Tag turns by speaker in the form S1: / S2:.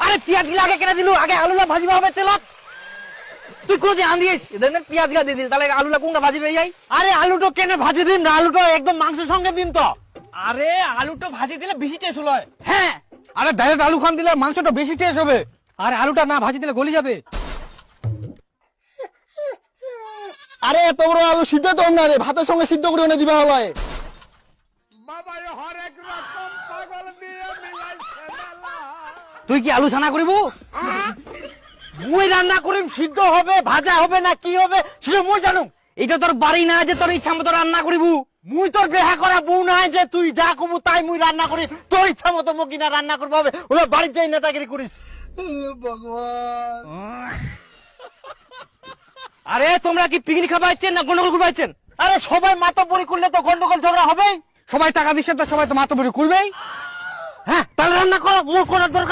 S1: আরে পেঁয়াজ গুলো আগে কেটে দিলু, আগে আলুলা ভাজিবা হবে তেলত। তুই কোনদিন আন্দিস পেঁয়াজ গুলা দিয়ে দিল, তাহলে আলুলা কোনটা ভাজিবে যাই? আরে আলুটা কেনে ভাজি দিন না, আলুটা একদম মাংসের সঙ্গে দিন তো।
S2: আরে আলুটা ভাজি দিলে বেশি টেস্ট হয়।
S1: হ্যাঁ,
S2: আরে ডাইরেক্ট আলু খান দিলে মাংসটা বেশি টেস্ট হবে। আর আলুটা না ভাজি দিলে গলি যাবে।
S3: আরে এত বড় আলু সিদ্ধ তো না রে, ভাতের সঙ্গে সিদ্ধ করে এনে দিবা হলায়।
S1: তুই কি আলু ছানা করিব? মুই রান্না করিম, সিদ্ধ হবে ভাজা হবে না কি হবে সেটা মুই জানো। এটা তোর বাড়ি না যে তোর ইচ্ছা মতো রান্না করিব। মুই তোর বেহা করা বউ না যে তুই যা কবু তাই মুই রান্না করি। তোর ইচ্ছা মতো মুই কিনা রান্না করবো হবে, ওরা বাড়ির যাই নেতাগিরি করিস।
S3: ভগবান,
S1: আরে তোমরা কি পিকনিক খাবাইছেন না গন্ডগোল করবাইছেন? আরে সবাই মাতব্বরি করলে তো গন্ডগোল ঝগড়া হবেই।
S2: সবাই টাকা দিচ্ছে তো সবাই তো মাতব্বরি করবেই।
S1: হ্যাঁ, তাহলে রান্না করো, মোর করার দরকার